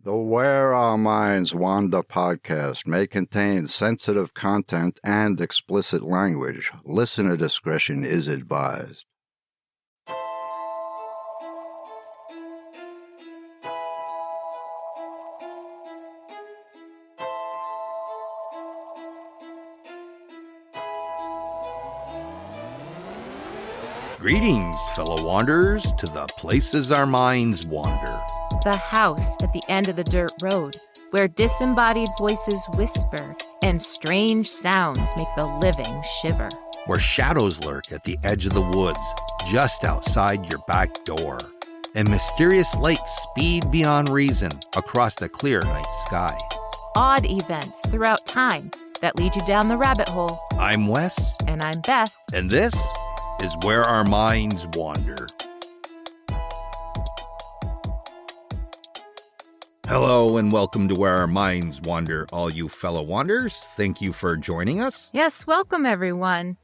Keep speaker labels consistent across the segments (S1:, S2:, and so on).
S1: The Where Our Minds Wander podcast may contain sensitive content and explicit language. Listener discretion is advised.
S2: Greetings, fellow wanderers, to the places our minds wander.
S3: The house at the end of the dirt road, where disembodied voices whisper and strange sounds make the living shiver.
S2: Where shadows lurk at the edge of the woods, just outside your back door. And mysterious lights speed beyond reason across the clear night sky.
S3: Odd events throughout time that lead you down the rabbit hole.
S2: I'm Wes.
S3: And I'm Beth.
S2: And this is Where Our Minds Wander. Hello and welcome to Where Our Minds Wander, all you fellow wanderers. Thank you for joining us.
S3: Yes, welcome everyone.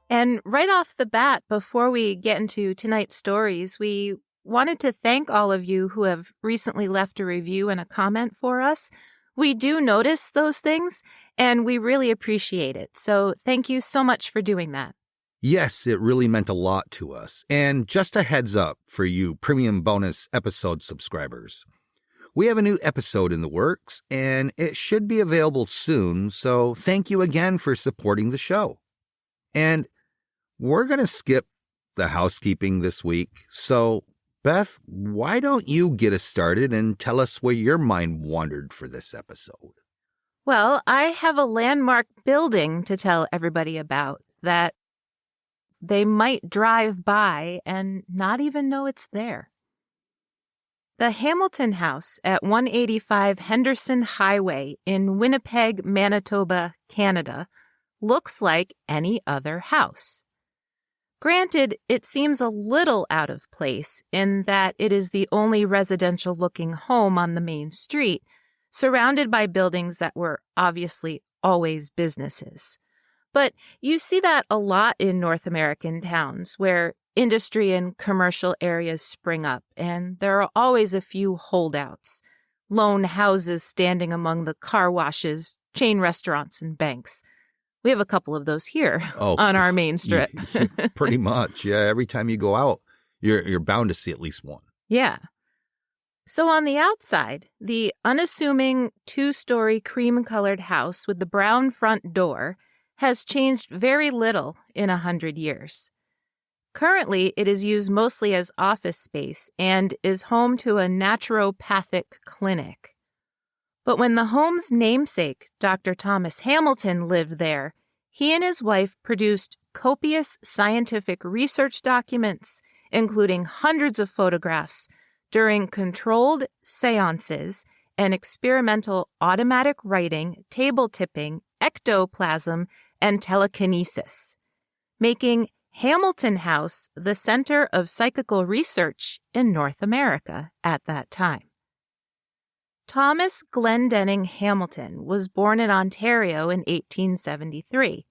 S3: And right off the bat, before we get into tonight's stories, we wanted to thank all of you who have recently left a review and a comment for us. We do notice those things, and we really appreciate it. So thank you so much for doing that.
S2: Yes, it really meant a lot to us. And just a heads up for you premium bonus episode subscribers. We have a new episode in the works, and it should be available soon, so thank you again for supporting the show. And we're going to skip the housekeeping this week, so Beth, why don't you get us started and tell us where your mind wandered for this episode?
S3: Well, I have a landmark building to tell everybody about that they might drive by and not even know it's there. The Hamilton House at 185 Henderson Highway in Winnipeg, Manitoba, Canada, looks like any other house. Granted, it seems a little out of place in that it is the only residential-looking home on the main street, surrounded by buildings that were obviously always businesses. But you see that a lot in North American towns where industry and commercial areas spring up, and there are always a few holdouts, lone houses standing among the car washes, chain restaurants, and banks. We have a couple of those here on our main strip.
S2: Pretty much, yeah. Every time you go out, you're bound to see at least one.
S3: Yeah. So on the outside, the unassuming two-story cream-colored house with the brown front door has changed very little in 100 years. Currently, it is used mostly as office space and is home to a naturopathic clinic. But when the home's namesake, Dr. Thomas Hamilton, lived there, he and his wife produced copious scientific research documents, including hundreds of photographs, during controlled seances and experimental automatic writing, table tipping, ectoplasm, and telekinesis, making Hamilton House the center of psychical research in North America at that time. Thomas Glendenning Hamilton was born in Ontario in 1873.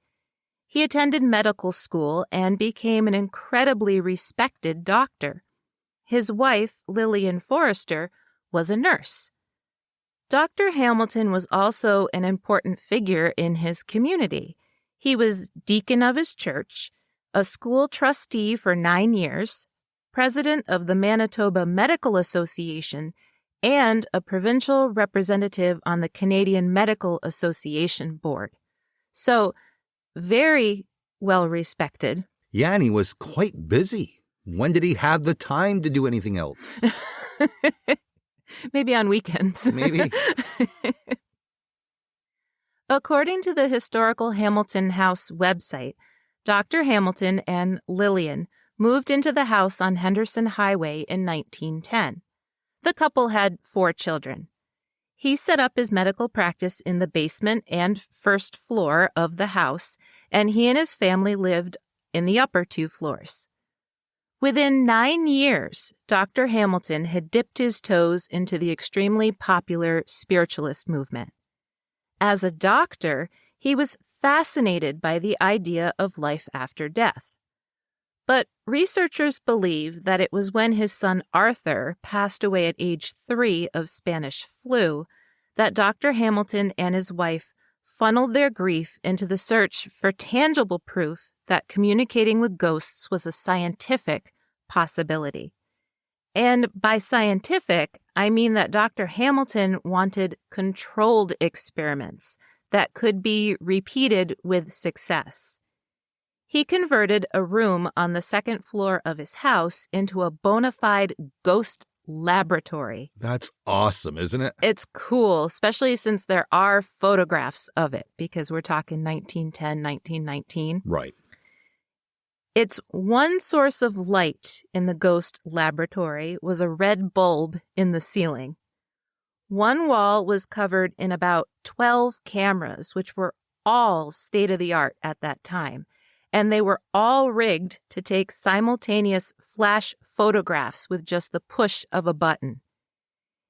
S3: He attended medical school and became an incredibly respected doctor. His wife, Lillian Forrester, was a nurse. Dr. Hamilton was also an important figure in his community. He was deacon of his church, a school trustee for 9 years, president of the Manitoba Medical Association, and a provincial representative on the Canadian Medical Association board. So, very well respected.
S2: Yeah, and he was quite busy. When did he have the time to do anything else?
S3: Maybe on weekends.
S2: Maybe.
S3: According to the historical Hamilton House website, Dr. Hamilton and Lillian moved into the house on Henderson Highway in 1910. The couple had 4 children. He set up his medical practice in the basement and first floor of the house, and he and his family lived in the upper 2 floors. Within 9 years, Dr. Hamilton had dipped his toes into the extremely popular spiritualist movement. As a doctor, he was fascinated by the idea of life after death. But researchers believe that it was when his son Arthur passed away at age 3 of Spanish flu that Dr. Hamilton and his wife funneled their grief into the search for tangible proof that communicating with ghosts was a scientific possibility. And by scientific, I mean that Dr. Hamilton wanted controlled experiments that could be repeated with success. He converted a room on the second floor of his house into a bona fide ghost laboratory.
S2: That's awesome, isn't it?
S3: It's cool, especially since there are photographs of it, because we're talking 1910, 1919.
S2: Right.
S3: Its one source of light in the ghost laboratory was a red bulb in the ceiling. One wall was covered in about 12 cameras, which were all state-of-the-art at that time, and they were all rigged to take simultaneous flash photographs with just the push of a button.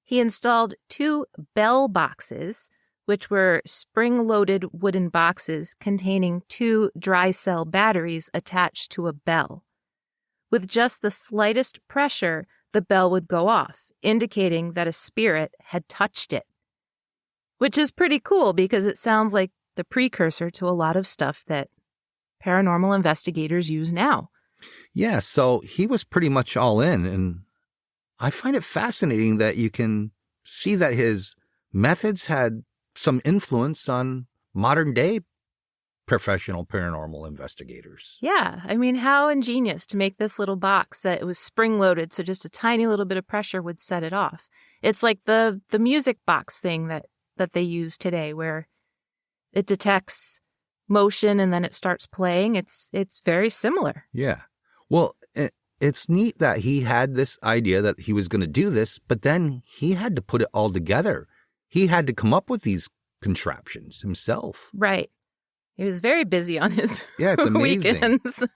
S3: He installed 2 bell boxes, which were spring-loaded wooden boxes containing 2 dry cell batteries attached to a bell. With just the slightest pressure, the bell would go off, indicating that a spirit had touched it. Which is pretty cool because it sounds like the precursor to a lot of stuff that paranormal investigators use now.
S2: Yeah, so he was pretty much all in, and I find it fascinating that you can see that his methods had some influence on modern day professional paranormal investigators.
S3: Yeah, I mean, how ingenious to make this little box that it was spring-loaded, so just a tiny little bit of pressure would set it off. It's like the music box thing that they use today, where it detects motion and then it starts playing. It's very similar.
S2: Yeah. Well, it's neat that he had this idea that he was going to do this, but then he had to put it all together. He had to come up with these contraptions himself.
S3: Right. He was very busy on his
S2: it's amazing.
S3: weekends.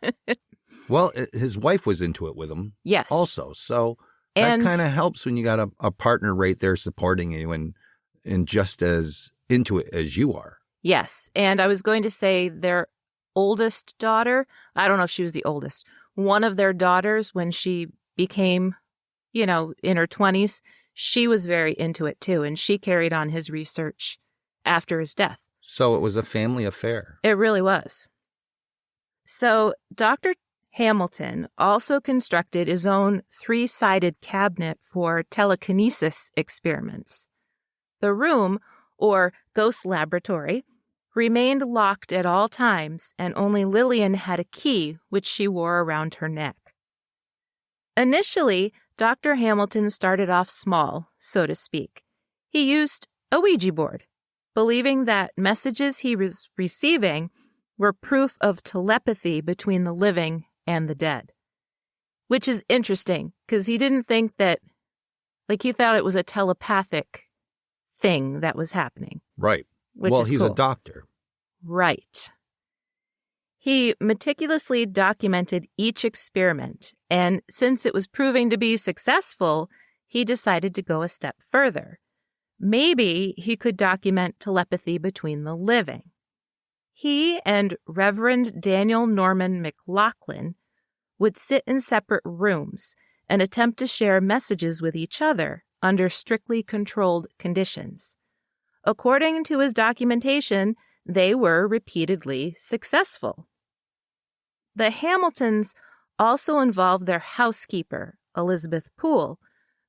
S2: Well, his wife was into it with him.
S3: Yes.
S2: Also. So that kind of helps when you got a partner right there supporting you and just as into it as you are.
S3: Yes. And I was going to say their oldest daughter, I don't know if she was the oldest, one of their daughters, when she became, in her 20s, she was very into it too. And she carried on his research after his death.
S2: So it was a family affair.
S3: It really was. So Dr. Hamilton also constructed his own 3-sided cabinet for telekinesis experiments. The room, or ghost laboratory, remained locked at all times, and only Lillian had a key which she wore around her neck. Initially, Dr. Hamilton started off small, so to speak. He used a Ouija board, believing that messages he was receiving were proof of telepathy between the living and the dead. Which is interesting, because he didn't think that, he thought it was a telepathic thing that was happening.
S2: Right.
S3: Which
S2: well,
S3: is
S2: he's
S3: cool.
S2: a doctor.
S3: Right. He meticulously documented each experiment, and since it was proving to be successful, he decided to go a step further. Maybe he could document telepathy between the living. He and Reverend Daniel Norman McLaughlin would sit in separate rooms and attempt to share messages with each other under strictly controlled conditions. According to his documentation, they were repeatedly successful. The Hamiltons also involved their housekeeper, Elizabeth Poole,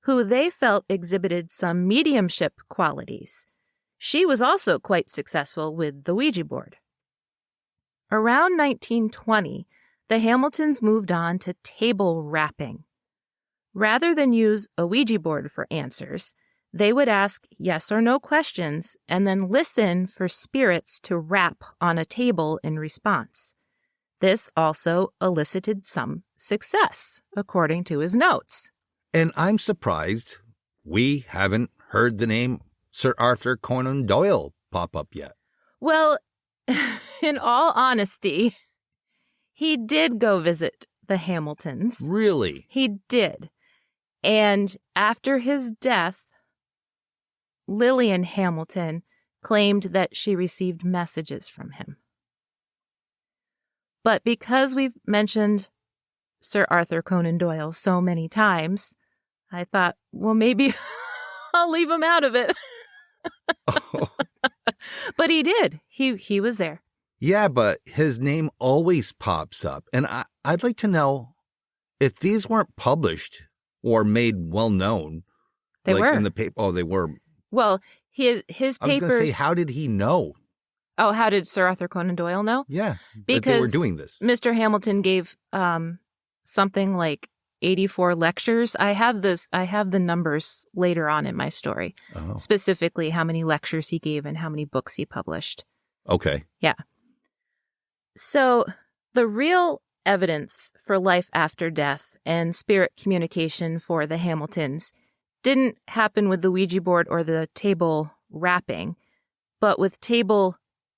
S3: who they felt exhibited some mediumship qualities. She was also quite successful with the Ouija board. Around 1920, the Hamiltons moved on to table rapping. Rather than use a Ouija board for answers, they would ask yes or no questions and then listen for spirits to rap on a table in response. This also elicited some success, according to his notes.
S2: And I'm surprised we haven't heard the name Sir Arthur Conan Doyle pop up yet.
S3: Well, in all honesty, he did go visit the Hamiltons.
S2: Really?
S3: He did. And after his death, Lillian Hamilton claimed that she received messages from him. But because we've mentioned Sir Arthur Conan Doyle so many times, I thought, well, maybe I'll leave him out of it.
S2: Oh.
S3: But he did. He was there.
S2: Yeah, but his name always pops up. And I'd like to know if these weren't published or made well known.
S3: They were.
S2: In the paper. Oh, they were.
S3: Well, his papers.
S2: I was going to say, how did he know?
S3: Oh, how did Sir Arthur Conan Doyle know?
S2: Yeah,
S3: because
S2: that they were doing this.
S3: Mr. Hamilton gave something like 84 lectures. I have the numbers later on in my story.
S2: Oh.
S3: Specifically how many lectures he gave and how many books he published.
S2: Okay.
S3: Yeah. So the real evidence for life after death and spirit communication for the Hamiltons didn't happen with the Ouija board or the table rapping, but with table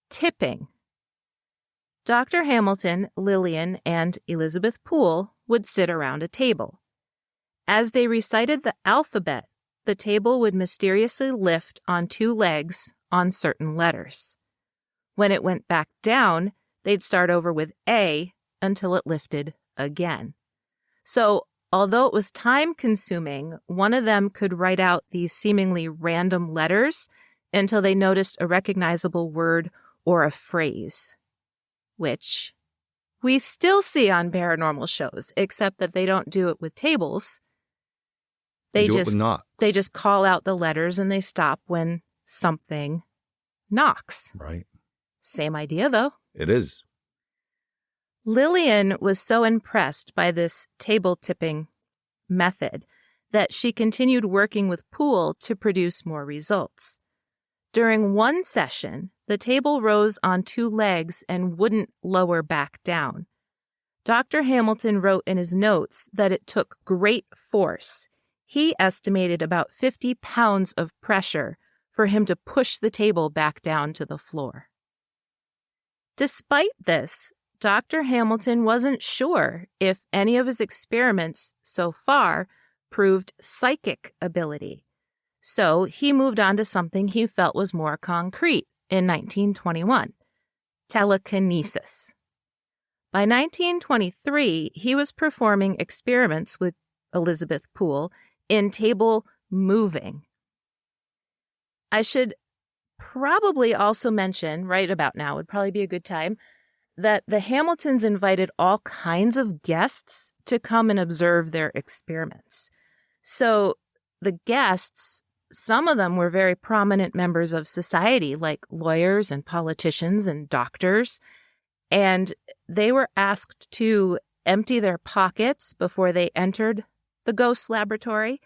S3: tipping. Dr. Hamilton, Lillian, and Elizabeth Poole would sit around a table. As they recited the alphabet, the table would mysteriously lift on two legs on certain letters. When it went back down, they'd start over with A until it lifted again. So, although it was time-consuming, one of them could write out these seemingly random letters until they noticed a recognizable word or a phrase, which we still see on paranormal shows, except that they don't do it with tables. They
S2: do
S3: just
S2: it with knocks.
S3: They just call out the letters and they stop when something knocks.
S2: Right.
S3: Same idea, though.
S2: It is.
S3: Lillian was so impressed by this table tipping method that she continued working with Poole to produce more results. During one session, the table rose on two legs and wouldn't lower back down. Dr. Hamilton wrote in his notes that it took great force. He estimated about 50 pounds of pressure for him to push the table back down to the floor. Despite this, Dr. Hamilton wasn't sure if any of his experiments so far proved psychic ability. So he moved on to something he felt was more concrete in 1921, telekinesis. By 1923, he was performing experiments with Elizabeth Poole in table moving. I should probably also mention, right about now would probably be a good time, that the Hamiltons invited all kinds of guests to come and observe their experiments. So the guests, some of them were very prominent members of society, like lawyers and politicians and doctors, and they were asked to empty their pockets before they entered the ghost laboratory,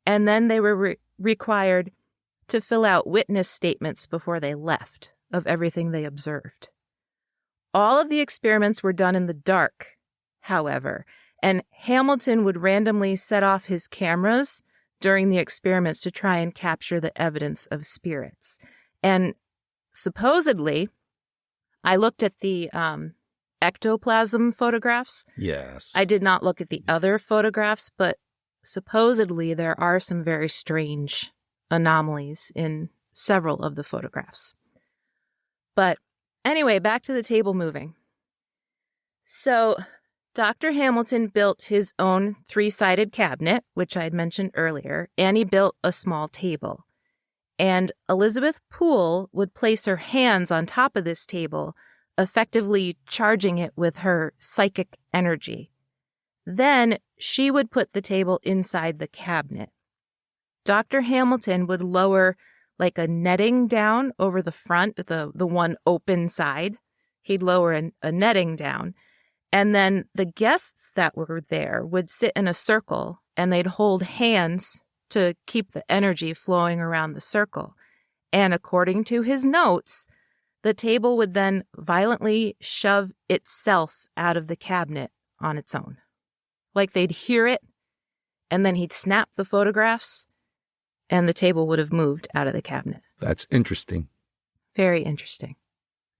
S3: and then they were required to fill out witness statements before they left of everything they observed. All of the experiments were done in the dark, however, and Hamilton would randomly set off his cameras during the experiments to try and capture the evidence of spirits. And supposedly, I looked at the ectoplasm photographs.
S2: Yes.
S3: I did not look at the other photographs, but supposedly there are some very strange anomalies in several of the photographs. But anyway, back to the table moving. So Dr. Hamilton built his own three-sided cabinet, which I had mentioned earlier, and he built a small table. And Elizabeth Poole would place her hands on top of this table, effectively charging it with her psychic energy. Then she would put the table inside the cabinet. Dr. Hamilton would lower like a netting down over the front, the one open side. He'd lower a netting down. And then the guests that were there would sit in a circle and they'd hold hands to keep the energy flowing around the circle. And according to his notes, the table would then violently shove itself out of the cabinet on its own. Like they'd hear it, and then he'd snap the photographs, and the table would have moved out of the cabinet.
S2: That's interesting.
S3: Very interesting.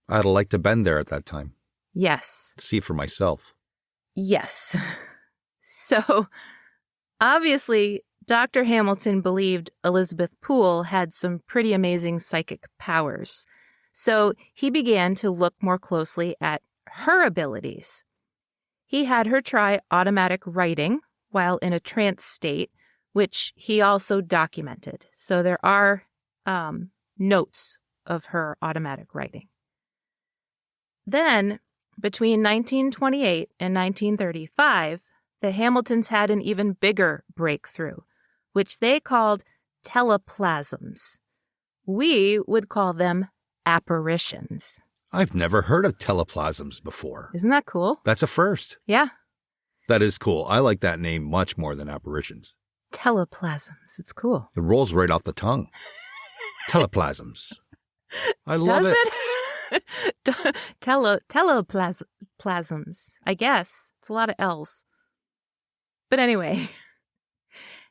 S2: I'd have liked to been there at that time.
S3: Yes.
S2: See for myself.
S3: Yes. So, obviously, Dr. Hamilton believed Elizabeth Poole had some pretty amazing psychic powers. So, he began to look more closely at her abilities. He had her try automatic writing while in a trance state, which he also documented. So there are notes of her automatic writing. Then, between 1928 and 1935, the Hamiltons had an even bigger breakthrough, which they called teleplasms. We would call them apparitions.
S2: I've never heard of teleplasms before.
S3: Isn't that cool?
S2: That's a first.
S3: Yeah.
S2: That is cool. I like that name much more than apparitions.
S3: Teleplasms. It's cool.
S2: It rolls right off the tongue. Teleplasms. I love
S3: Does
S2: it.
S3: Teleplasms. I guess. It's a lot of L's. But anyway,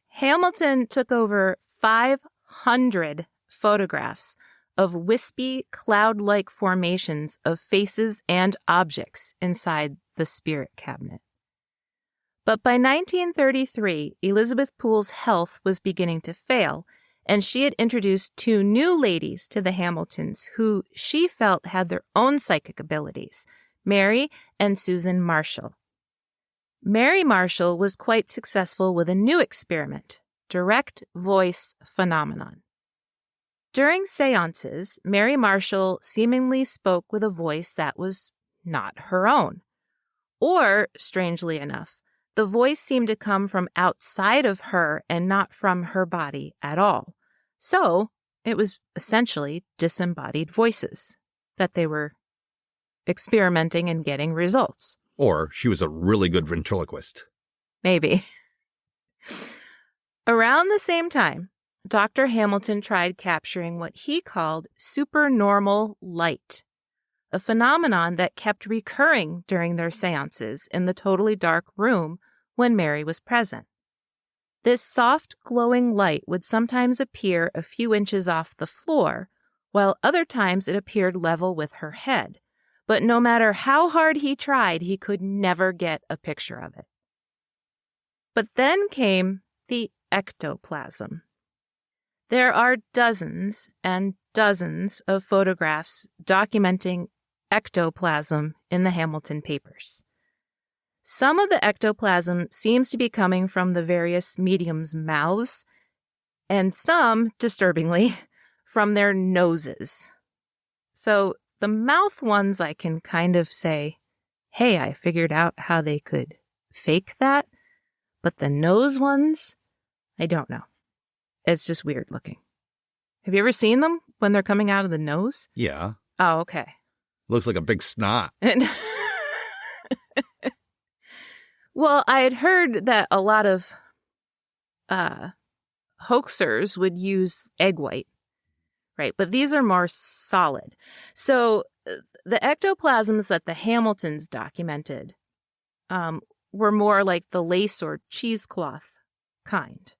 S3: Hamilton took over 500 photographs of wispy, cloud-like formations of faces and objects inside the spirit cabinet. But by 1933, Elizabeth Poole's health was beginning to fail, and she had introduced two new ladies to the Hamiltons who she felt had their own psychic abilities, Mary and Susan Marshall. Mary Marshall was quite successful with a new experiment, direct voice phenomenon. During seances, Mary Marshall seemingly spoke with a voice that was not her own. Or, strangely enough, the voice seemed to come from outside of her and not from her body at all. So, it was essentially disembodied voices that they were experimenting and getting results.
S2: Or she was a really good ventriloquist.
S3: Maybe. Around the same time, Dr. Hamilton tried capturing what he called supernormal light, a phenomenon that kept recurring during their seances in the totally dark room when Mary was present. This soft, glowing light would sometimes appear a few inches off the floor, while other times it appeared level with her head. But no matter how hard he tried, he could never get a picture of it. But then came the ectoplasm. There are dozens and dozens of photographs documenting ectoplasm in the Hamilton papers. Some of the ectoplasm seems to be coming from the various mediums' mouths, and some, disturbingly, from their noses. So the mouth ones I can kind of say, hey, I figured out how they could fake that, but the nose ones, I don't know. It's just weird looking. Have you ever seen them when they're coming out of the nose?
S2: Yeah.
S3: Oh, okay.
S2: Looks like a big snot.
S3: Well, I had heard that a lot of hoaxers would use egg white, right? But these are more solid. So the ectoplasms that the Hamiltons documented were more like the lace or cheesecloth kind.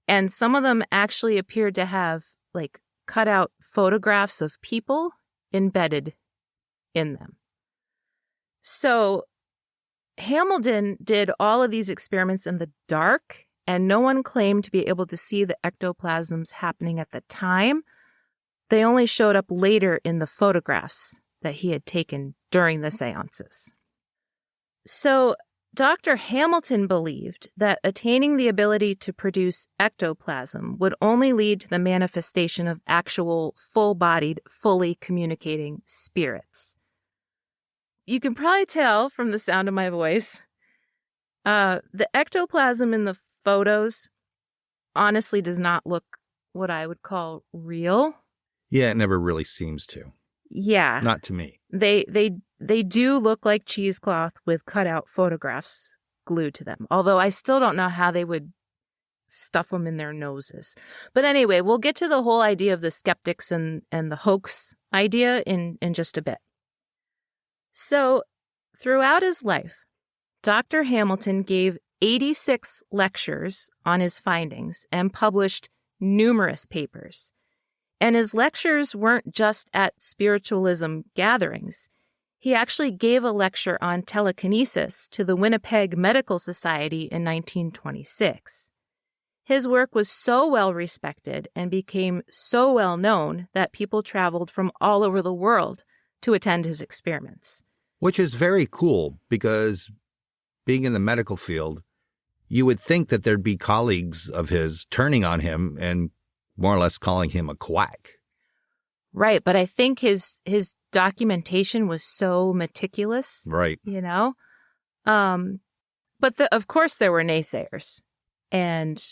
S3: And some of them actually appeared to have like cut out photographs of people embedded in them. So Hamilton did all of these experiments in the dark, and no one claimed to be able to see the ectoplasms happening at the time. They only showed up later in the photographs that he had taken during the seances. So Dr. Hamilton believed that attaining the ability to produce ectoplasm would only lead to the manifestation of actual full-bodied, fully communicating spirits. You can probably tell from the sound of my voice, the ectoplasm in the photos honestly does not look what I would call real.
S2: Yeah, it never really seems to.
S3: Yeah.
S2: Not to me.
S3: They do look like cheesecloth with cutout photographs glued to them, although I still don't know how they would stuff them in their noses. But anyway, we'll get to the whole idea of the skeptics and the hoax idea in just a bit. So, throughout his life, Dr. Hamilton gave 86 lectures on his findings and published numerous papers. And his lectures weren't just at spiritualism gatherings. He actually gave a lecture on telekinesis to the Winnipeg Medical Society in 1926. His work was so well respected and became so well known that people traveled from all over the world to attend his experiments.
S2: Which is very cool because being in the medical field, you would think that there'd be colleagues of his turning on him and more or less calling him a quack.
S3: Right, but I think his documentation was so meticulous.
S2: Right.
S3: You know? But of course there were naysayers. And,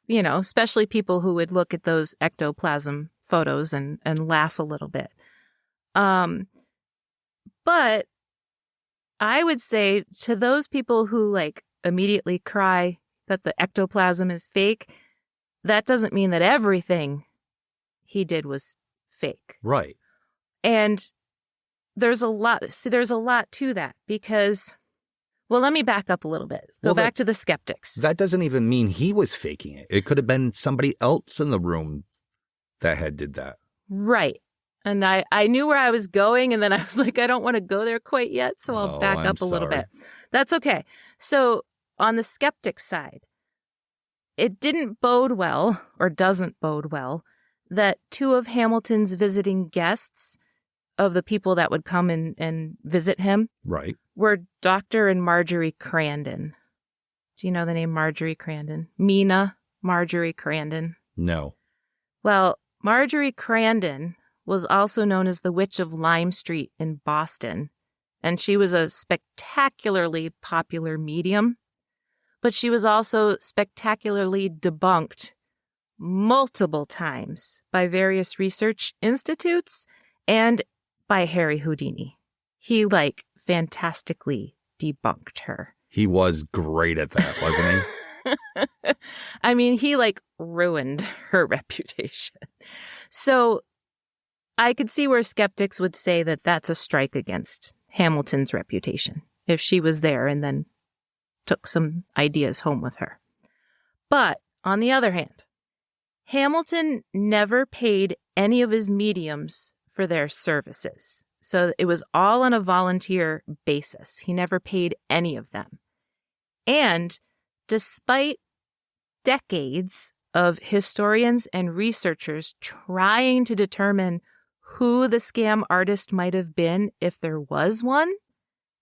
S3: you know, especially people who would look at those ectoplasm photos and laugh a little bit. But I would say to those people who like immediately cry that the ectoplasm is fake, that doesn't mean that everything he did was fake.
S2: Right.
S3: And there's a lot to that because, well, let me back up a little bit. Go back to the skeptics.
S2: That doesn't even mean he was faking it. It could have been somebody else in the room that did that.
S3: Right. And I knew where I was going, and then I was like, I don't want to go there quite yet, so I'll back up a little bit. That's okay. So on the skeptic side, it didn't bode well, or doesn't bode well, that two of Hamilton's visiting guests, of the people that would come and visit him,
S2: right,
S3: were Dr. and Marjorie Crandon. Do you know the name Marjorie Crandon? Mina Marjorie Crandon?
S2: No.
S3: Well, Marjorie Crandon was also known as the Witch of Lime Street in Boston, and she was a spectacularly popular medium, but she was also spectacularly debunked multiple times by various research institutes and by Harry Houdini. He, fantastically debunked her.
S2: He was great at that, wasn't he?
S3: I mean, he, ruined her reputation. So I could see where skeptics would say that that's a strike against Hamilton's reputation if she was there and then took some ideas home with her. But on the other hand, Hamilton never paid any of his mediums for their services. So it was all on a volunteer basis. He never paid any of them. And despite decades of historians and researchers trying to determine who the scam artist might have been if there was one,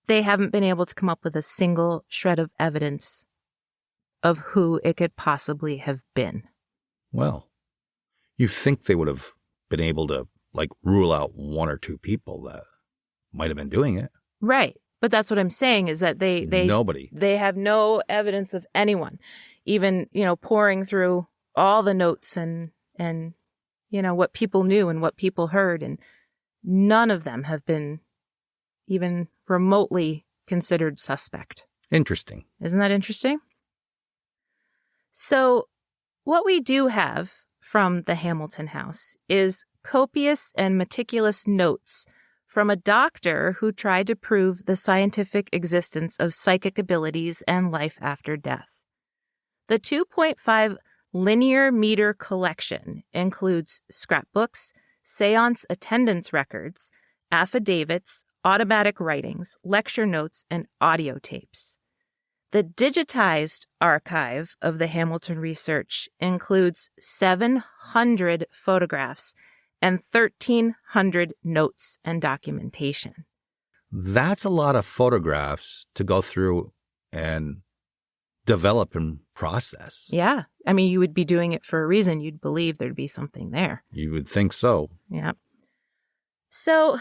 S3: they haven't been able to come up with a single shred of evidence of who it could possibly have been.
S2: Well, you think they would have been able to, rule out one or two people that might have been doing it. Right.
S3: But that's what I'm saying is that
S2: nobody.
S3: They have no evidence of anyone, even, pouring through all the notes and what people knew and what people heard. And none of them have been even remotely considered suspect.
S2: Interesting.
S3: Isn't that interesting? So what we do have from the Hamilton house is copious and meticulous notes from a doctor who tried to prove the scientific existence of psychic abilities and life after death. The 2.5 linear meter collection includes scrapbooks, seance attendance records, affidavits, automatic writings, lecture notes, and audio tapes. The digitized archive of the Hamilton research includes 700 photographs and 1,300 notes and documentation.
S2: That's a lot of photographs to go through and develop and process.
S3: Yeah. I mean, you would be doing it for a reason. You'd believe there'd be something there.
S2: You would think so.
S3: Yeah. So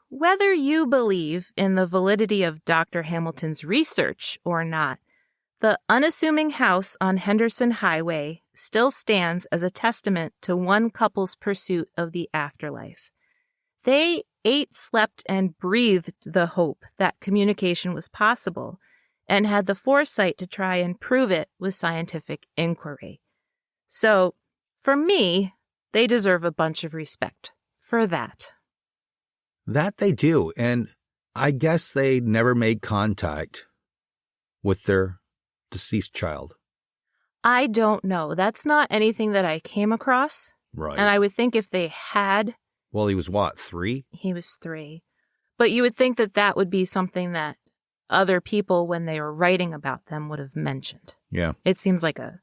S3: whether you believe in the validity of Dr. Hamilton's research or not, the unassuming house on Henderson Highway still stands as a testament to one couple's pursuit of the afterlife. They ate, slept, and breathed the hope that communication was possible and had the foresight to try and prove it with scientific inquiry. So, for me, they deserve a bunch of respect for that.
S2: That they do, and I guess they never made contact with their deceased child.
S3: I don't know. That's not anything that I came across.
S2: Right.
S3: And I would think if they had...
S2: Well, he was what, 3?
S3: He was 3. But you would think that that would be something that other people, when they were writing about them, would have mentioned.
S2: Yeah.
S3: It seems like a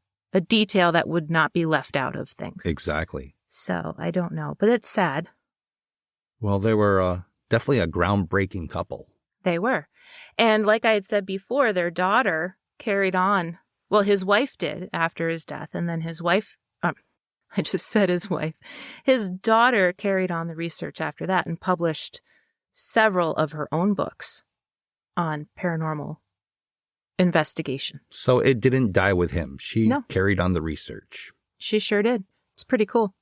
S3: detail that would not be left out of things.
S2: Exactly.
S3: So, I don't know. But it's sad.
S2: Well, they were definitely a groundbreaking couple.
S3: They were. And like I had said before, their daughter carried on. Well, his wife did after his death. And then his wife, I just said his wife. His daughter carried on the research after that and published several of her own books on paranormal investigation.
S2: So it didn't die with him. She carried on the research.
S3: She sure did. It's pretty cool.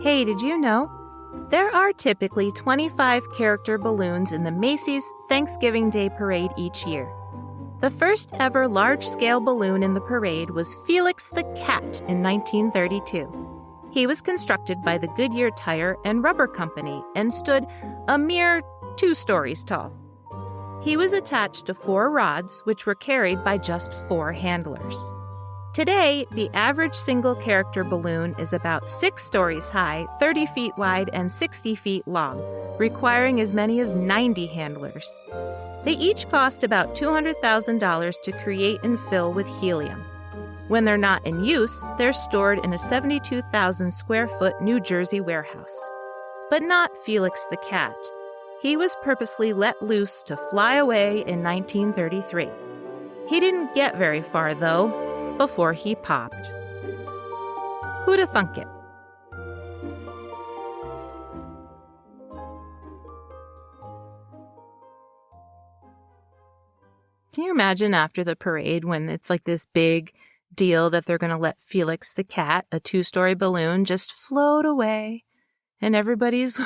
S3: Hey, did you know? There are typically 25 character balloons in the Macy's Thanksgiving Day Parade each year. The first ever large-scale balloon in the parade was Felix the Cat in 1932. He was constructed by the Goodyear Tire and Rubber Company and stood a mere 2 stories tall. He was attached to 4 rods, which were carried by just 4 handlers. Today, the average single-character balloon is about 6 stories high, 30 feet wide, and 60 feet long, requiring as many as 90 handlers. They each cost about $200,000 to create and fill with helium. When they're not in use, they're stored in a 72,000 square foot New Jersey warehouse. But not Felix the Cat. He was purposely let loose to fly away in 1933. He didn't get very far, though, before he popped. Who'da thunk it? Can you imagine after the parade when it's like this big deal that they're going to let Felix the Cat, a 2-story balloon, just float away and everybody's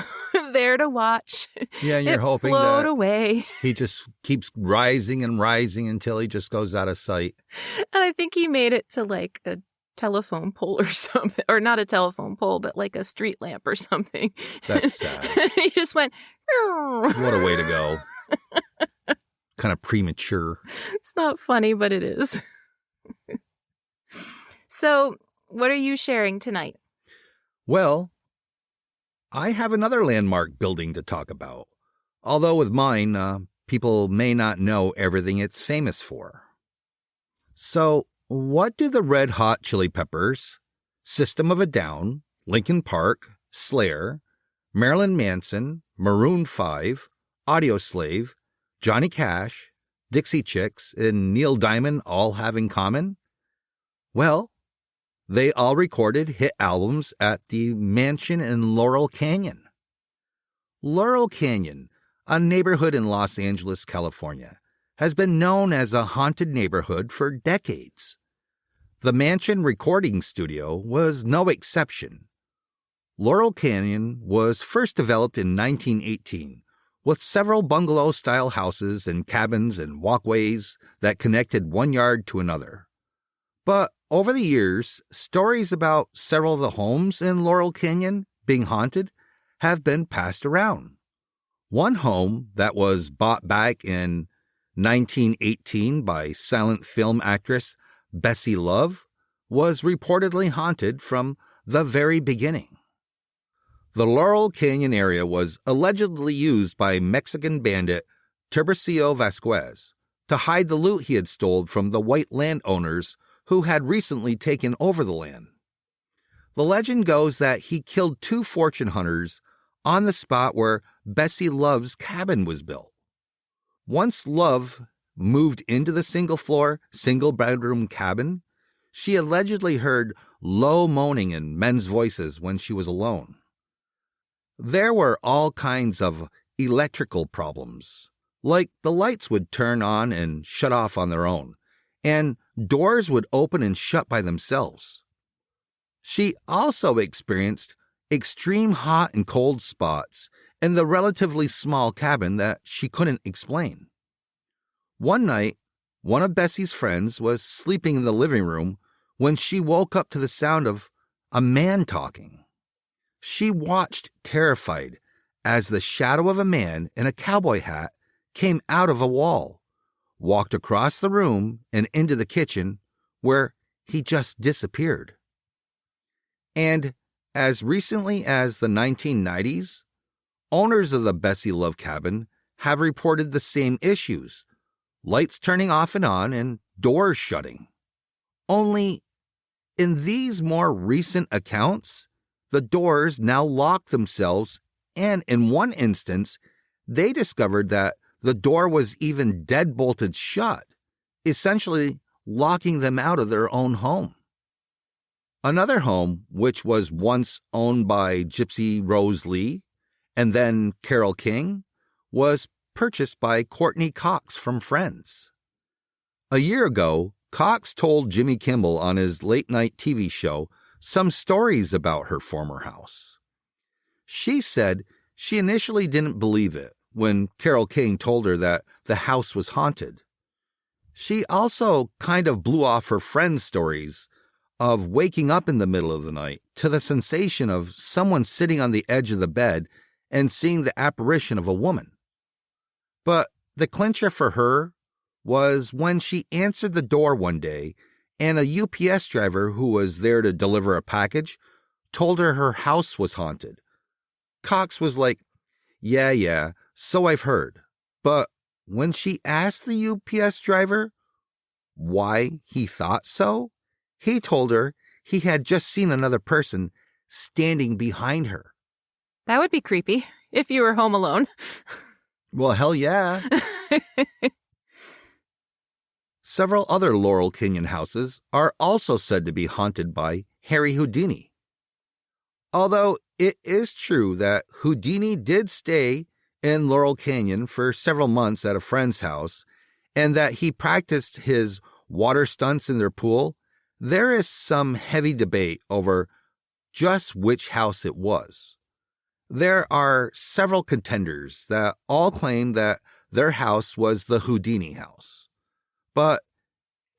S3: there to watch?
S2: Yeah, and you're hoping
S3: float
S2: that
S3: away.
S2: He just keeps rising and rising until he just goes out of sight.
S3: And I think he made it to like a telephone pole or something, or not a telephone pole, but like a street lamp or something.
S2: That's sad.
S3: He just went,
S2: what a way to go. Kind of premature.
S3: It's not funny, but it is. So, what are you sharing tonight?
S2: Well, I have another landmark building to talk about. Although with mine, people may not know everything it's famous for. So, what do the Red Hot Chili Peppers, System of a Down, Linkin Park, Slayer, Marilyn Manson, Maroon 5, Audioslave, Johnny Cash, Dixie Chicks, and Neil Diamond all have in common? Well, they all recorded hit albums at the mansion in Laurel Canyon. Laurel Canyon, a neighborhood in Los Angeles, California, has been known as a haunted neighborhood for decades. The mansion recording studio was no exception. Laurel Canyon was first developed in 1918, with several bungalow-style houses and cabins and walkways that connected one yard to another. But over the years, stories about several of the homes in Laurel Canyon being haunted have been passed around. One home that was bought back in 1918 by silent film actress Bessie Love was reportedly haunted from the very beginning. The Laurel Canyon area was allegedly used by Mexican bandit Tiburcio Vasquez to hide the loot he had stolen from the white landowners who had recently taken over the land. The legend goes that he killed 2 fortune hunters on the spot where Bessie Love's cabin was built. Once Love moved into the single-floor, single-bedroom cabin, she allegedly heard low moaning and men's voices when she was alone. There were all kinds of electrical problems, like the lights would turn on and shut off on their own, and doors would open and shut by themselves. She also experienced extreme hot and cold spots in the relatively small cabin that she couldn't explain. One night, one of Bessie's friends was sleeping in the living room when she woke up to the sound of a man talking. She watched terrified as the shadow of a man in a cowboy hat came out of a wall, walked across the room and into the kitchen, where he just disappeared. And as recently as the 1990s, owners of the Bessie Love cabin have reported the same issues, lights turning off and on and doors shutting. Only, in these more recent accounts, the doors now lock themselves And in one instance, they discovered that the door was even deadbolted shut, essentially locking them out of their own home. Another home, which was once owned by Gypsy Rose Lee and then Carole King, was purchased by Courtney Cox from Friends. A year ago, Cox told Jimmy Kimmel on his late-night TV show some stories about her former house. She said she initially didn't believe it when Carole King told her that the house was haunted. She also kind of blew off her friend's stories of waking up in the middle of the night to the sensation of someone sitting on the edge of the bed and seeing the apparition of a woman. But the clincher for her was when she answered the door one day and a UPS driver who was there to deliver a package told her house was haunted. Cox was like, yeah, so I've heard. But when she asked the UPS driver why he thought so, he told her he had just seen another person standing behind her.
S3: That would be creepy if you were home alone.
S2: Well, hell yeah. Several other Laurel Canyon houses are also said to be haunted by Harry Houdini. Although it is true that Houdini did stay in Laurel Canyon for several months at a friend's house and that he practiced his water stunts in their pool, there is some heavy debate over just which house it was. There are several contenders that all claim that their house was the Houdini house. But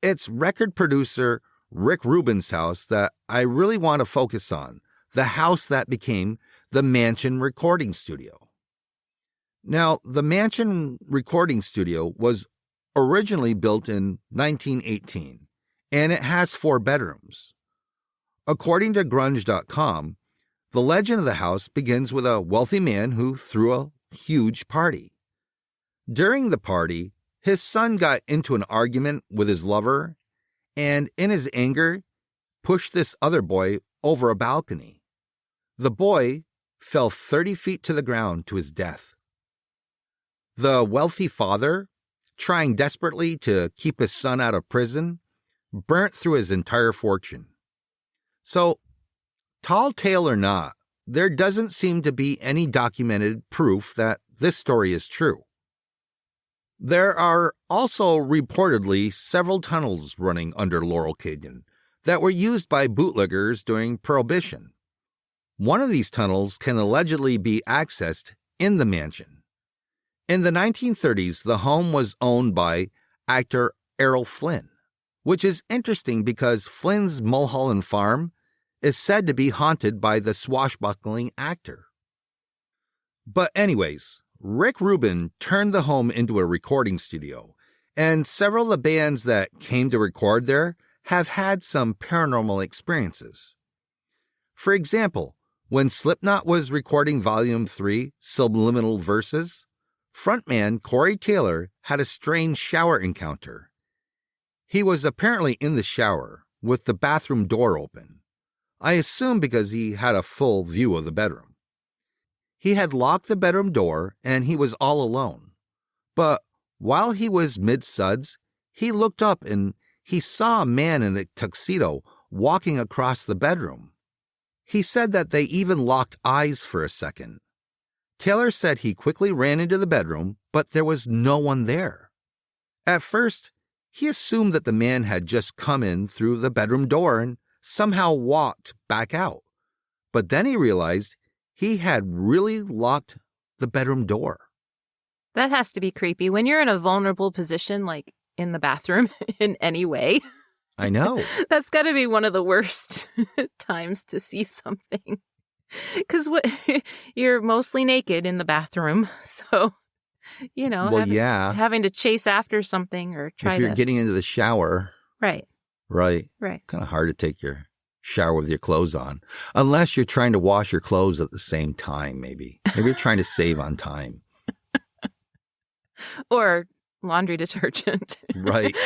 S2: it's record producer Rick Rubin's house that I really want to focus on, the house that became the Mansion Recording Studio. Now, the Mansion Recording Studio was originally built in 1918, and it has 4 bedrooms. According to grunge.com, the legend of the house begins with a wealthy man who threw a huge party. During the party, his son got into an argument with his lover, and in his anger, pushed this other boy over a balcony. The boy fell 30 feet to the ground to his death. The wealthy father, trying desperately to keep his son out of prison, burnt through his entire fortune. So, tall tale or not, there doesn't seem to be any documented proof that this story is true. There are also reportedly several tunnels running under Laurel Canyon that were used by bootleggers during Prohibition. One of these tunnels can allegedly be accessed in the mansion. In the 1930s, the home was owned by actor Errol Flynn, which is interesting because Flynn's Mulholland Farm is said to be haunted by the swashbuckling actor. But anyways, Rick Rubin turned the home into a recording studio, and several of the bands that came to record there have had some paranormal experiences. For example, when Slipknot was recording Volume 3, Subliminal Verses, frontman Corey Taylor had a strange shower encounter. He was apparently in the shower with the bathroom door open. I assume because he had a full view of the bedroom. He had locked the bedroom door and he was all alone. But while he was mid-suds, he looked up and he saw a man in a tuxedo walking across the bedroom. He said that they even locked eyes for a second. Taylor said he quickly ran into the bedroom, but there was no one there. At first, he assumed that the man had just come in through the bedroom door and somehow walked back out. But then he realized he had really locked the bedroom door.
S3: That has to be creepy when you're in a vulnerable position, like in the bathroom in any way.
S2: I know.
S3: That's got to be one of the worst times to see something. Because you're mostly naked in the bathroom. So, having to chase after something or try to...
S2: If you're getting into the shower.
S3: Right.
S2: Right. Kind of hard to take your shower with your clothes on. Unless you're trying to wash your clothes at the same time, maybe. Maybe you're trying to save on time.
S3: Or laundry detergent.
S2: Right.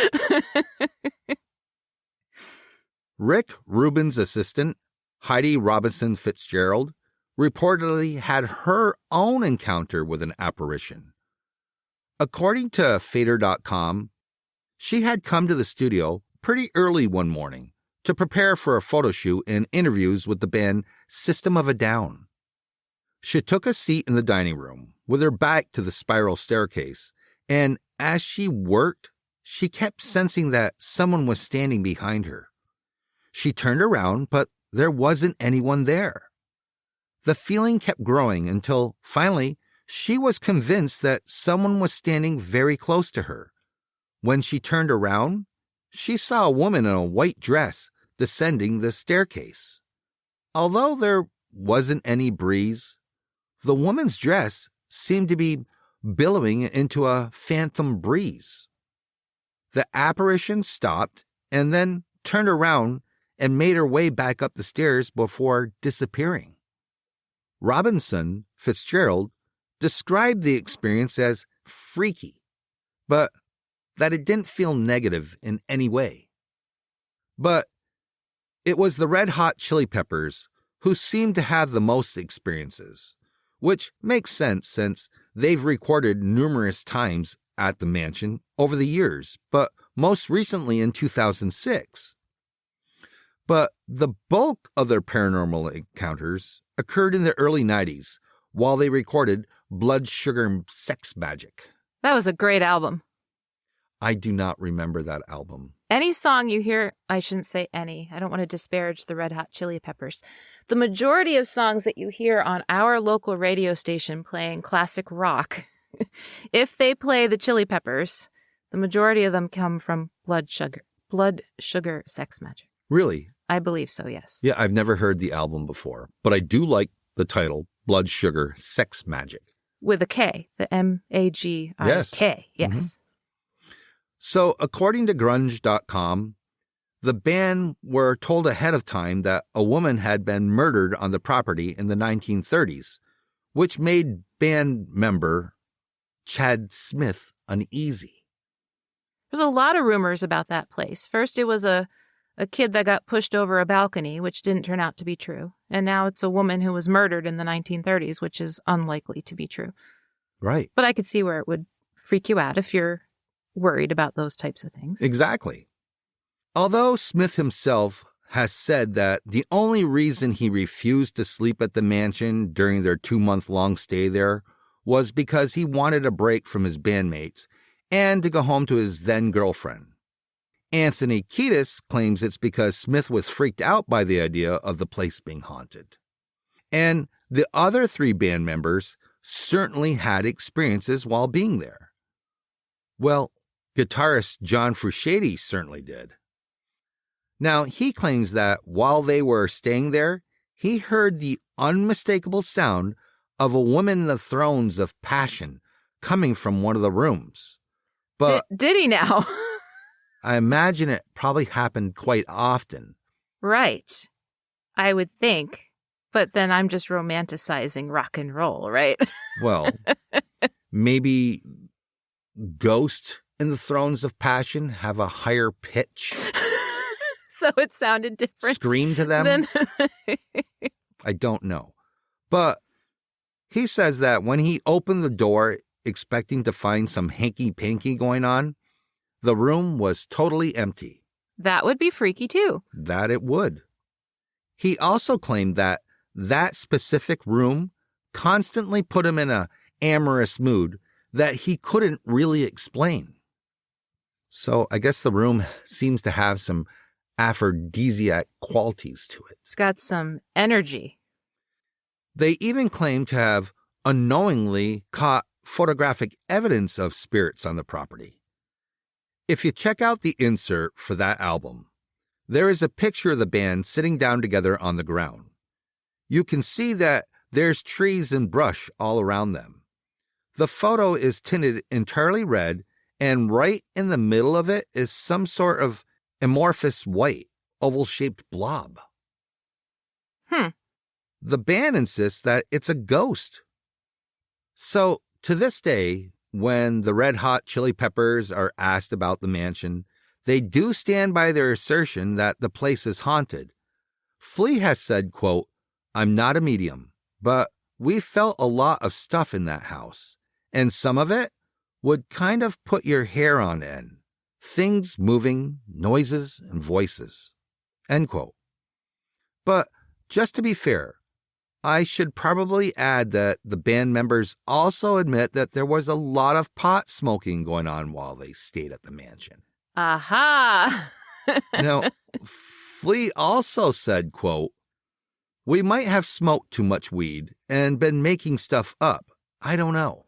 S2: Rick Rubin's assistant, Heidi Robinson Fitzgerald, reportedly had her own encounter with an apparition. According to Fader.com, she had come to the studio pretty early one morning to prepare for a photo shoot and interviews with the band System of a Down. She took a seat in the dining room with her back to the spiral staircase, and as she worked, she kept sensing that someone was standing behind her. She turned around, but there wasn't anyone there. The feeling kept growing until finally she was convinced that someone was standing very close to her. When she turned around, she saw a woman in a white dress descending the staircase. Although there wasn't any breeze, the woman's dress seemed to be billowing into a phantom breeze. The apparition stopped and then turned around and made her way back up the stairs before disappearing. Robinson Fitzgerald described the experience as freaky, but that it didn't feel negative in any way. But it was the Red Hot Chili Peppers who seemed to have the most experiences, which makes sense since they've recorded numerous times at the mansion over the years, but most recently in 2006. But the bulk of their paranormal encounters occurred in the early 90s while they recorded Blood Sugar Sex Magic.
S3: That was a great album.
S2: I do not remember that album.
S3: Any song you hear, I shouldn't say any, I don't want to disparage the Red Hot Chili Peppers. The majority of songs that you hear on our local radio station playing classic rock, if they play the Chili Peppers, the majority of them come from Blood Sugar Sex Magic.
S2: Really?
S3: I believe so, yes.
S2: Yeah, I've never heard the album before, but I do like the title, Blood Sugar Sex Magic.
S3: With a K, the M-A-G-I-K, yes. Mm-hmm.
S2: So, according to grunge.com, the band were told ahead of time that a woman had been murdered on the property in the 1930s, which made band member Chad Smith uneasy.
S3: There's a lot of rumors about that place. First, it was a kid that got pushed over a balcony, which didn't turn out to be true. And now it's a woman who was murdered in the 1930s, which is unlikely to be true.
S2: Right.
S3: But I could see where it would freak you out if you're worried about those types of things.
S2: Exactly. Although Smith himself has said that the only reason he refused to sleep at the mansion during their 2-month-long stay there was because he wanted a break from his bandmates and to go home to his then-girlfriend. Anthony Kiedis claims it's because Smith was freaked out by the idea of the place being haunted. And the other 3 band members certainly had experiences while being there. Well, guitarist John Frusciante certainly did. Now, he claims that while they were staying there, he heard the unmistakable sound of a woman in the thrones of passion coming from one of the rooms. But
S3: did he now?
S2: I imagine it probably happened quite often.
S3: Right. I would think. But then I'm just romanticizing rock and roll, right?
S2: Well, maybe ghosts in the thrones of passion have a higher pitch.
S3: So it sounded different.
S2: Scream to them? I don't know. But he says that when he opened the door expecting to find some hanky-panky going on, the room was totally empty.
S3: That would be freaky too.
S2: That it would. He also claimed that specific room constantly put him in an amorous mood that he couldn't really explain. So I guess the room seems to have some aphrodisiac qualities to it.
S3: It's got some energy.
S2: They even claim to have unknowingly caught photographic evidence of spirits on the property. If you check out the insert for that album, there is a picture of the band sitting down together on the ground. You can see that there's trees and brush all around them. The photo is tinted entirely red, and right in the middle of it is some sort of amorphous white, oval-shaped blob. The band insists that it's a ghost. So, to this day, when the Red Hot Chili Peppers are asked about the mansion, they do stand by their assertion that the place is haunted. Flea has said, quote, "I'm not a medium, But we felt a lot of stuff in that house, and some of it would kind of put your hair on end. Things moving, noises, and voices. End quote. But just to be fair, I should probably add that the band members also admit that there was a lot of pot smoking going on while they stayed at the mansion.
S3: Aha!
S2: Now, Flea also said, quote, "We might have smoked too much weed and been making stuff up. I don't know.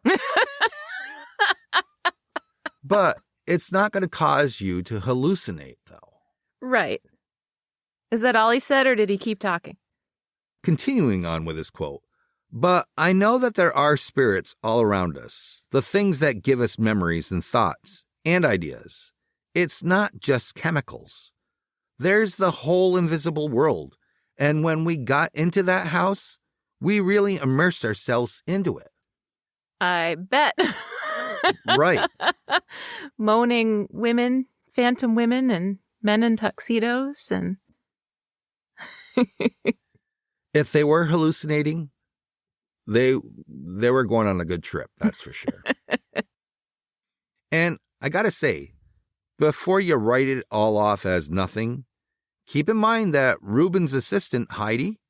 S2: But it's not going to cause you to hallucinate, though."
S3: Right. Is that all he said, or did he keep talking?
S2: Continuing on with his quote, "But I know that there are spirits all around us, the things that give us memories and thoughts and ideas. It's not just chemicals. There's the whole invisible world, and when we got into that house, we really immersed ourselves into it."
S3: I bet.
S2: Right.
S3: Moaning women, phantom women, and men in tuxedos, and...
S2: If they were hallucinating, they were going on a good trip, that's for sure. And I gotta say, before you write it all off as nothing, keep in mind that Ruben's assistant, Heidi,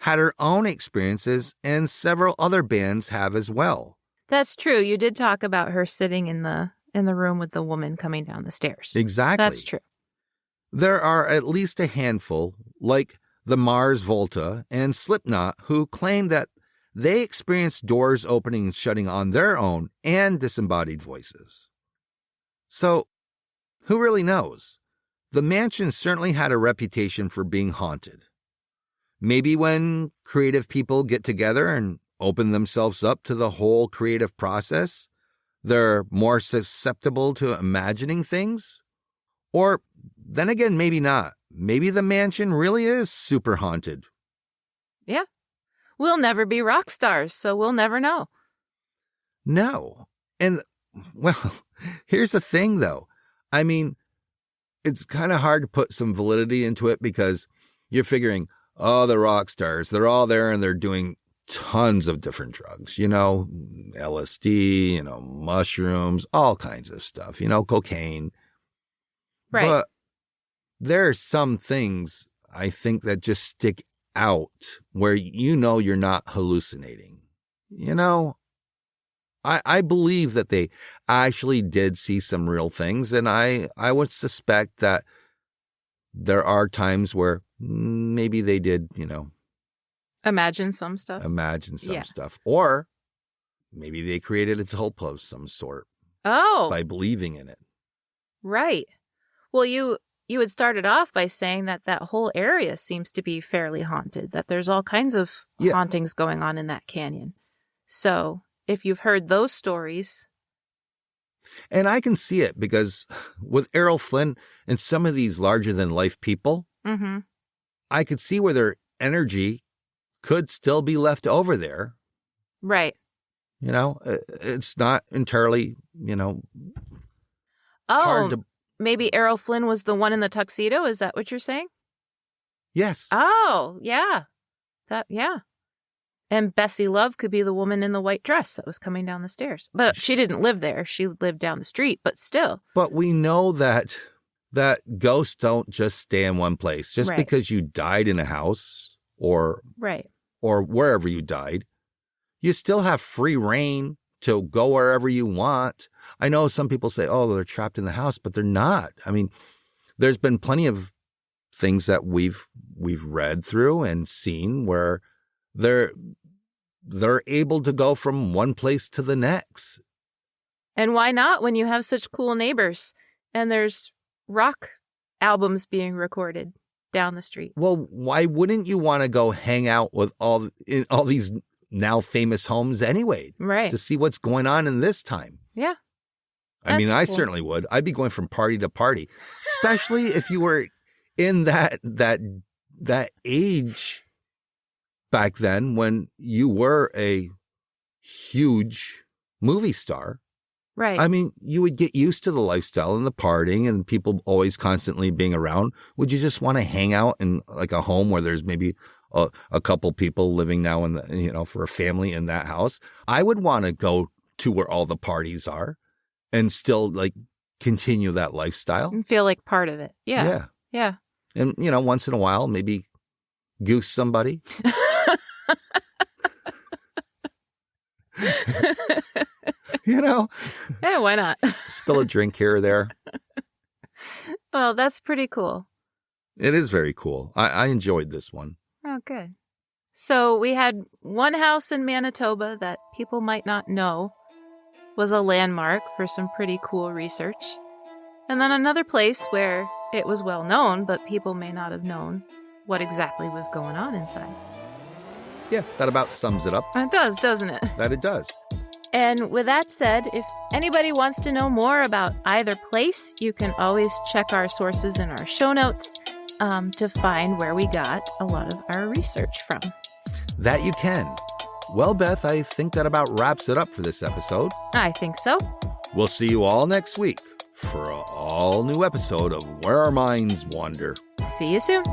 S2: had her own experiences, and several other bands have as well.
S3: That's true. You did talk about her sitting in the room with the woman coming down the stairs.
S2: Exactly.
S3: That's true.
S2: There are at least a handful, like the Mars Volta and Slipknot, who claim that they experienced doors opening and shutting on their own and disembodied voices. So, who really knows? The mansion certainly had a reputation for being haunted. Maybe when creative people get together and open themselves up to the whole creative process, they're more susceptible to imagining things? Or, then again, maybe not. Maybe the mansion really is super haunted.
S3: Yeah. We'll never be rock stars, so we'll never know.
S2: No. And, well, here's the thing, though. I mean, it's kind of hard to put some validity into it because you're figuring, oh, the rock stars, they're all there and they're doing tons of different drugs, LSD, mushrooms, all kinds of stuff, cocaine.
S3: Right.
S2: But there are some things I think that just stick out where you're not hallucinating. I believe that they actually did see some real things, and I would suspect that there are times where maybe they did,
S3: Imagine some stuff.
S2: Stuff. Or maybe they created a tulip of some sort.
S3: Oh.
S2: By believing in it.
S3: Right. Well, you had started off by saying that whole area seems to be fairly haunted, that there's all kinds of hauntings going on in that canyon. So if you've heard those stories.
S2: And I can see it because with Errol Flynn and some of these larger than life people,
S3: mm-hmm.
S2: I could see where their energy could still be left over there.
S3: Right.
S2: It's not entirely, hard to.
S3: Maybe Errol Flynn was the one in the tuxedo. Is that what you're saying?
S2: Yes.
S3: Oh, yeah. Yeah. And Bessie Love could be the woman in the white dress that was coming down the stairs. But she didn't live there. She lived down the street, but still.
S2: But we know that ghosts don't just stay in one place. Just because you died in a house or wherever you died, you still have free reign to go wherever you want. I know some people say, oh, they're trapped in the house, but they're not. I mean, there's been plenty of things that we've read through and seen where they're able to go from one place to the next.
S3: And why not when you have such cool neighbors and there's rock albums being recorded down the street?
S2: Well, why wouldn't you want to go hang out with all these now famous homes anyway?
S3: Right.
S2: To see what's going on in this time.
S3: Yeah.
S2: I mean, I certainly would. I'd be going from party to party, especially if you were in that age back then when you were a huge movie star.
S3: Right.
S2: I mean, you would get used to the lifestyle and the partying and people always constantly being around. Would you just want to hang out in like a home where there's maybe a couple people living now for a family in that house, I would want to go to where all the parties are and still like continue that lifestyle.
S3: And feel like part of it. Yeah. Yeah.
S2: And, once in a while, maybe goose somebody.
S3: Yeah, why not?
S2: Spill a drink here or there.
S3: Well, that's pretty cool.
S2: It is very cool. I enjoyed this one.
S3: Oh, good. So we had one house in Manitoba that people might not know was a landmark for some pretty cool research. And then another place where it was well known, but people may not have known what exactly was going on inside.
S2: Yeah, that about sums it up.
S3: It does, doesn't it?
S2: That it does.
S3: And with that said, if anybody wants to know more about either place, you can always check our sources in our show notes to find where we got a lot of our research from.
S2: That you can. Well, Beth, I think that about wraps it up for this episode.
S3: I think so.
S2: We'll see you all next week for an all-new episode of Where Our Minds Wander.
S3: See you soon.